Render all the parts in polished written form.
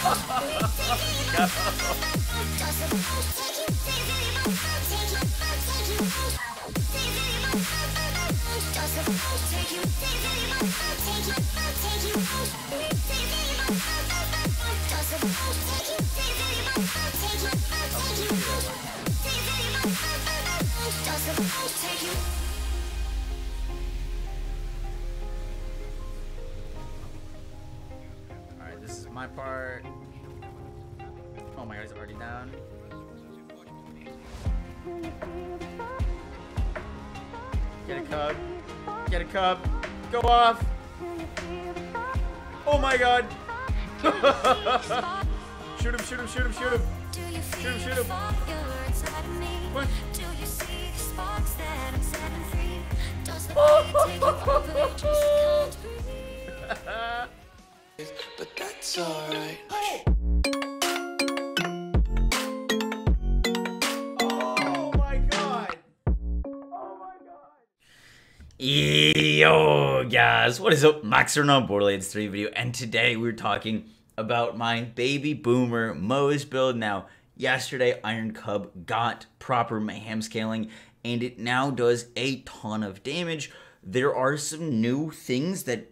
Alright, this is my part. Oh my god, he's already down. Get a cub. Get a cub. Go off. Oh my god. Shoot him, shoot him, shoot him, shoot him. Shoot him, shoot him. What? But that's alright. Oh my god. Oh my god. Yo guys, what is up? Max here on Borderlands 3 video, and today we're talking about my baby boomer Moze build. Now, yesterday Iron Cub got proper mayhem scaling, and it now does a ton of damage. There are some new things that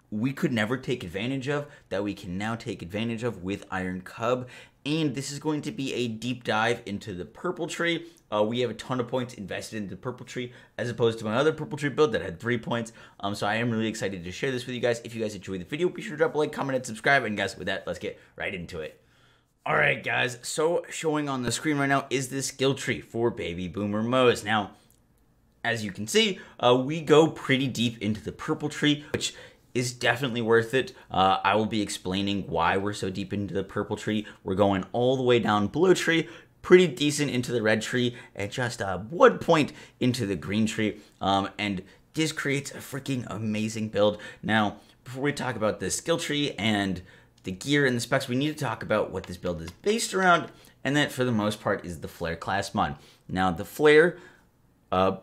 we could never take advantage of that we can now take advantage of with Iron Cub, and this is going to be a deep dive into the purple tree. We have a ton of points invested into the purple tree as opposed to my other purple tree build that had 3 points. So I am really excited to share this with you guys. If you guys enjoyed the video, be sure to drop a like, comment, and subscribe. And guys, with that, let's get right into it. Alright guys, so showing on the screen right now is the skill tree for baby boomer Moze. Now, as you can see, we go pretty deep into the purple tree, which is definitely worth it. I will be explaining why we're so deep into the purple tree. We're going all the way down blue tree, pretty decent into the red tree, and just 1 point into the green tree. And this creates a freaking amazing build. Now, before we talk about the skill tree and the gear and the specs, we need to talk about what this build is based around, and that for the most part is the flare class mod. Now, the flare,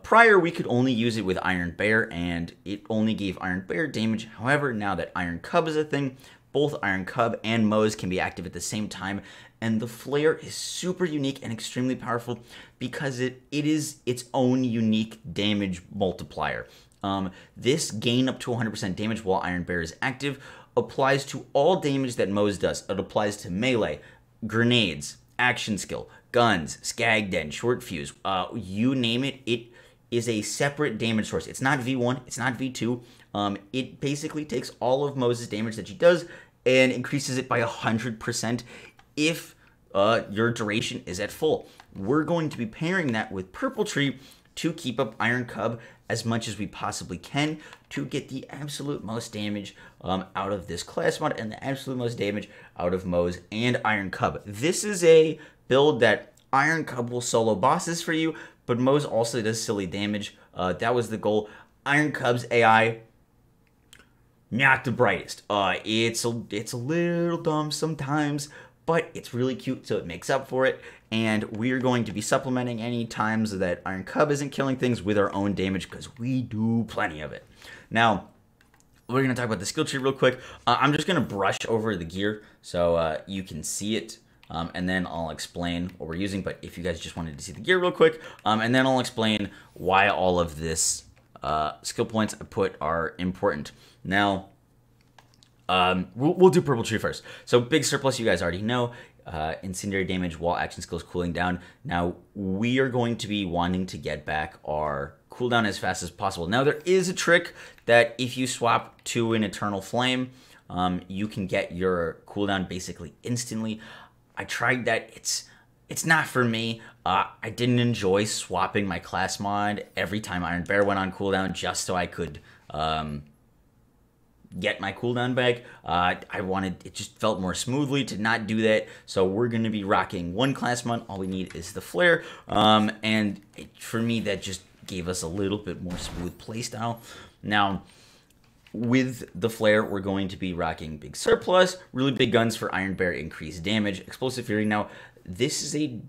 prior, we could only use it with Iron Bear, and it only gave Iron Bear damage. However, now that Iron Cub is a thing, both Iron Cub and Moze can be active at the same time, and the flare is super unique and extremely powerful because it is its own unique damage multiplier. This gain up to 100% damage while Iron Bear is active applies to all damage that Moze does. It applies to melee, grenades, action skill, guns, skag den, short fuse, you name it, it is a separate damage source. It's not V1, it's not V2. It basically takes all of Moze's damage that she does and increases it by 100% if your duration is at full. We're going to be pairing that with Purple Tree to keep up Iron Cub as much as we possibly can to get the absolute most damage out of this class mod and the absolute most damage out of Moze and Iron Cub. This is a build that Iron Cub will solo bosses for you, but Moze also does silly damage. That was the goal. Iron Cub's AI, not the brightest. It's a little dumb sometimes, but it's really cute, so it makes up for it. And we're going to be supplementing any times that Iron Cub isn't killing things with our own damage, because we do plenty of it. Now, we're going to talk about the skill tree real quick. I'm just going to brush over the gear so you can see it. And then I'll explain what we're using. But if you guys just wanted to see the gear real quick, and then I'll explain why all of this skill points I put are important. Now, we'll do purple tree first. So big surplus, you guys already know. Incendiary damage while action skills cooling down. Now, we are going to be wanting to get back our cooldown as fast as possible. Now, there is a trick that if you swap to an Eternal Flame, you can get your cooldown basically instantly. I tried that. It's not for me. I didn't enjoy swapping my class mod every time Iron Bear went on cooldown just so I could get my cooldown back. It just felt more smoothly to not do that. So we're going to be rocking one class mod. All we need is the flare. For me, that just gave us a little bit more smooth playstyle. Now, with the flare, we're going to be rocking big surplus, really big guns for Iron Bear, increased damage, explosive fury. Now, this is a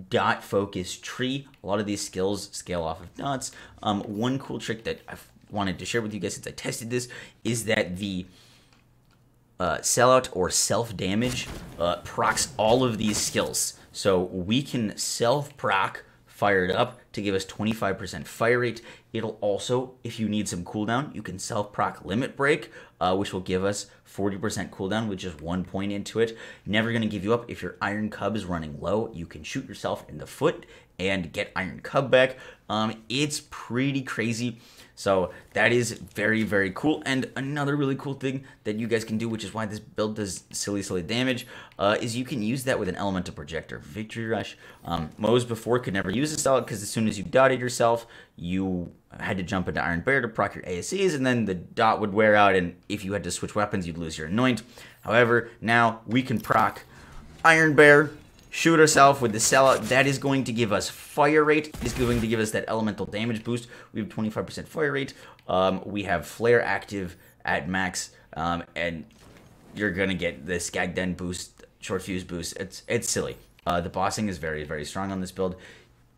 dot focused tree. A lot of these skills scale off of dots. One cool trick that I've wanted to share with you guys since I tested this is that the Sellout or self-damage procs all of these skills. So we can self-proc Fired Up to give us 25% fire rate. It'll also, if you need some cooldown, you can self-proc Limit Break, which will give us 40% cooldown with just 1 point into it. Never going to give you up. If your Iron Cub is running low, you can shoot yourself in the foot and get Iron Cub back. It's pretty crazy. So that is very, very cool. And another really cool thing that you guys can do, which is why this build does silly damage, is you can use that with an Elemental Projector. Victory Rush. Moze before could never use this out because as soon as you dotted yourself, you had to jump into Iron Bear to proc your ASCs, and then the dot would wear out, and if you had to switch weapons, you'd lose your Anoint. However, now we can proc Iron Bear, shoot ourselves with the Sellout. That is going to give us fire rate. It's going to give us that elemental damage boost. We have 25% fire rate. We have Flare active at max, and you're going to get the Skag Den boost, Short Fuse boost. It's silly. The bossing is very, very strong on this build,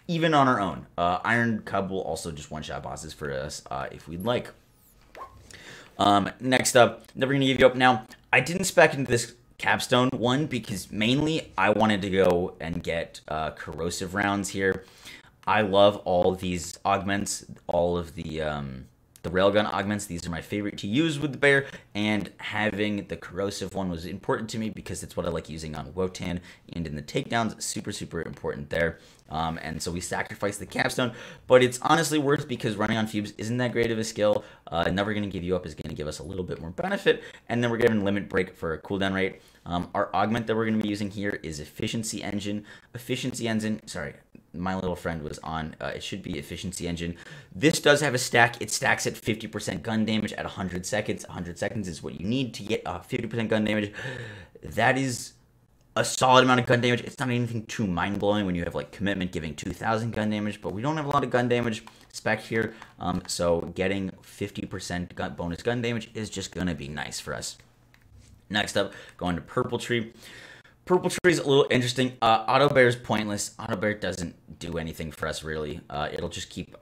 even on our own. Iron Cub will also just one-shot bosses for us if we'd like. Next up, never going to give you up now. I didn't spec into this Capstone one because mainly I wanted to go and get corrosive rounds here. I love all these augments, all of the railgun augments. These are my favorite to use with the bear, and having the corrosive one was important to me because it's what I like using on Wotan and in the takedowns. Super important there. And so we sacrificed the Capstone, but it's honestly worth because running on Fubes isn't that great of a skill. Never going to give you up is going to give us a little bit more benefit, and then we're getting Limit Break for a cooldown rate. Our augment that we're going to be using here is Efficiency Engine. Sorry, my little friend was on. It should be Efficiency Engine. This does have a stack. It stacks at 50% gun damage at 100 seconds. 100 seconds is what you need to get 50% gun damage. That is a solid amount of gun damage. It's not anything too mind-blowing when you have like Commitment giving 2,000 gun damage, but we don't have a lot of gun damage spec here, so getting 50% bonus gun damage is just going to be nice for us. Next up, going to Purple Tree. Purple Tree is a little interesting. Auto Bear is pointless. Auto Bear doesn't do anything for us, really. It'll just keep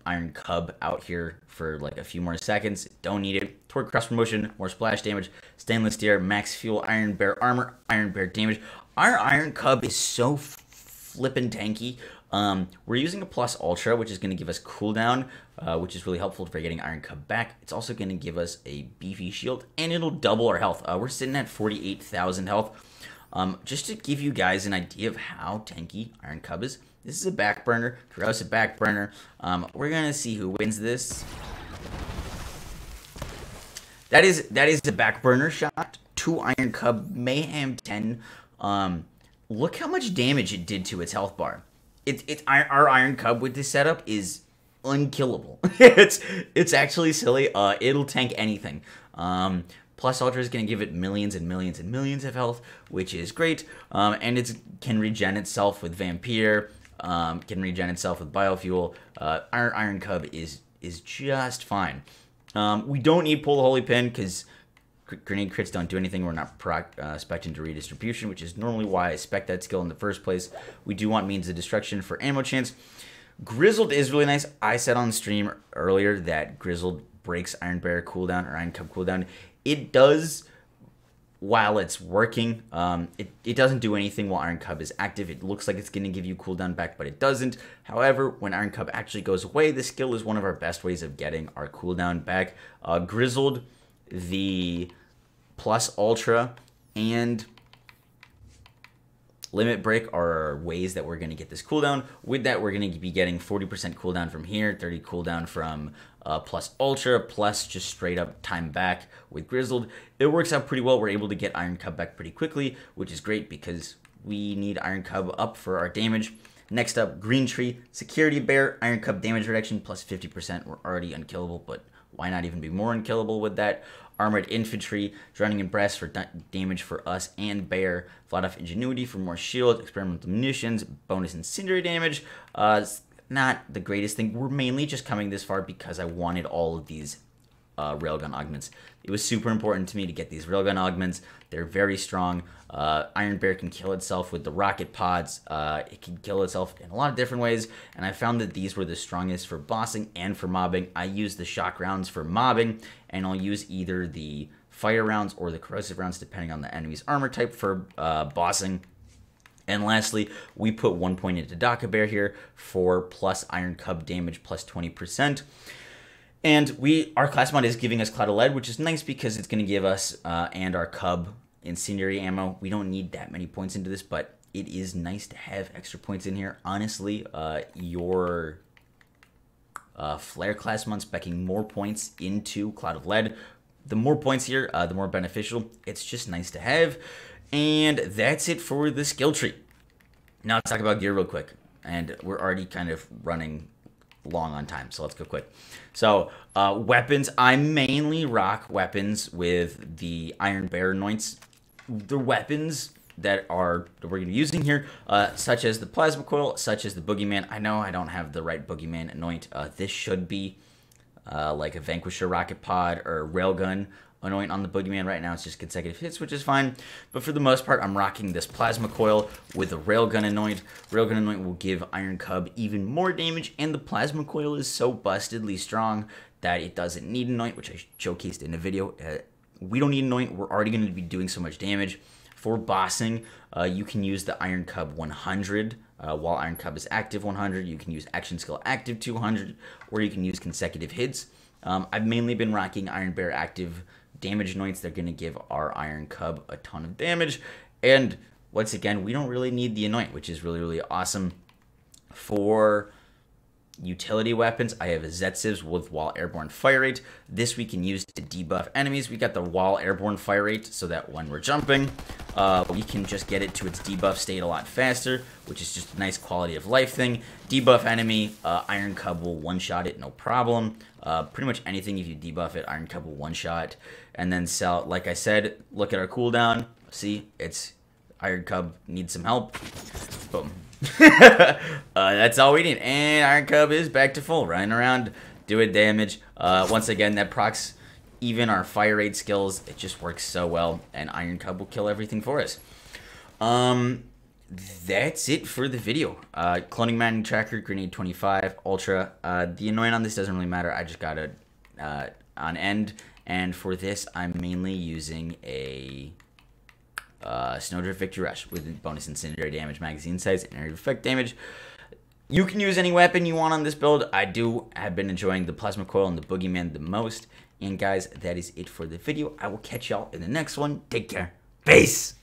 Iron Cub out here for like a few more seconds. Don't need it. Torque Cross Promotion, more splash damage. Stainless Steel, max fuel, Iron Bear armor, Iron Bear damage. Our Iron Cub is so flippin' tanky. We're using a Plus Ultra, which is going to give us cooldown, which is really helpful for getting Iron Cub back. It's also going to give us a beefy shield, and it'll double our health. We're sitting at 48,000 health. Just to give you guys an idea of how tanky Iron Cub is, this is a back burner, corrosive back burner. We're going to see who wins this. That is a back burner shot to Iron Cub, Mayhem 10. Look how much damage it did to its health bar. Our Iron Cub with this setup is unkillable. it's actually silly. It'll tank anything. Plus Ultra is going to give it millions and millions and millions of health, which is great. And it can regen itself with Vampire, can regen itself with Biofuel. Our Iron Cub is just fine. We don't need Pull the Holy Pin because grenade crits don't do anything. We're not spec'd into redistribution, which is normally why I spec that skill in the first place. We do want Means of Destruction for ammo chance. Grizzled is really nice. I said on stream earlier that Grizzled breaks Iron Bear cooldown or Iron Cub cooldown. It does while it's working. It doesn't do anything while Iron Cub is active. It looks like it's going to give you cooldown back, but it doesn't. However, when Iron Cub actually goes away, the skill is one of our best ways of getting our cooldown back. Grizzled, the Plus Ultra, and Limit Break are ways that we're going to get this cooldown. With that, we're going to be getting 40% cooldown from here, 30 cooldown from Plus Ultra, plus just straight up time back with Grizzled. It works out pretty well. We're able to get Iron Cub back pretty quickly, which is great because we need Iron Cub up for our damage. Next up, Green Tree, Security Bear, Iron Cub damage reduction plus 50%. We're already unkillable, but why not even be more unkillable with that? Armored Infantry, Drowning in Breast for damage for us and Bear. Flat Off Ingenuity for more shield. Experimental Munitions, bonus Incendiary damage. It's not the greatest thing. We're mainly just coming this far because I wanted all of these railgun augments. It was super important to me to get these railgun augments. They're very strong. Iron Bear can kill itself with the rocket pods. It can kill itself in a lot of different ways, and I found that these were the strongest for bossing and for mobbing. I use the shock rounds for mobbing, and I'll use either the fire rounds or the corrosive rounds, depending on the enemy's armor type for bossing. And lastly, we put 1 point into Daka Bear here for plus Iron Cub damage plus 20%. And our class mod is giving us Cloud of Lead, which is nice because it's going to give us and our Cub incendiary ammo. We don't need that many points into this, but it is nice to have extra points in here. Honestly, your Flare class mod specking more points into Cloud of Lead. The more points here, the more beneficial. It's just nice to have. And that's it for the skill tree. Now let's talk about gear real quick. And we're already kind of running long on time, so let's go quick. So weapons, I mainly rock weapons with the Iron Bear anoints. The weapons that we're going to be using here, such as the Plasma Coil, such as the Boogeyman. I know I don't have the right Boogeyman anoint. This should be like a Vanquisher Rocket Pod or Railgun anoint on the Boogeyman. Right now it's just consecutive hits, which is fine. But for the most part, I'm rocking this Plasma Coil with a Railgun anoint. Railgun anoint will give Iron Cub even more damage, and the Plasma Coil is so bustedly strong that it doesn't need anoint, which I showcased in a video. We don't need anoint. We're already going to be doing so much damage. For bossing, you can use the Iron Cub 100. While Iron Cub is active 100, you can use Action Skill active 200, or you can use consecutive hits. I've mainly been rocking Iron Bear active damage anoints. They're going to give our Iron Cub a ton of damage. And once again, we don't really need the anoint, which is really, really awesome. For utility weapons, I have a Zetsivs with Wall Airborne Fire Rate. This we can use to debuff enemies. We got the Wall Airborne Fire Rate so that when we're jumping, we can just get it to its debuff state a lot faster, which is just a nice quality of life thing. Debuff enemy, Iron Cub will one-shot it, no problem. Pretty much anything, if you debuff it, Iron Cub will one-shot. And then sell, like I said, look at our cooldown. See, it's Iron Cub needs some help. Boom. That's all we need. And Iron Cub is back to full, running around, doing damage. Once again, that procs even our fire rate skills. It just works so well, and Iron Cub will kill everything for us. That's it for the video. Cloning Mining Tracker, Grenade 25, Ultra. The anoint on this doesn't really matter. I just got it on end. And for this, I'm mainly using a Snowdrift Victory Rush with bonus incendiary damage, magazine size, and area of effect damage. You can use any weapon you want on this build. I've been enjoying the Plasma Coil and the Boogeyman the most. And guys, that is it for the video. I will catch y'all in the next one. Take care. Peace!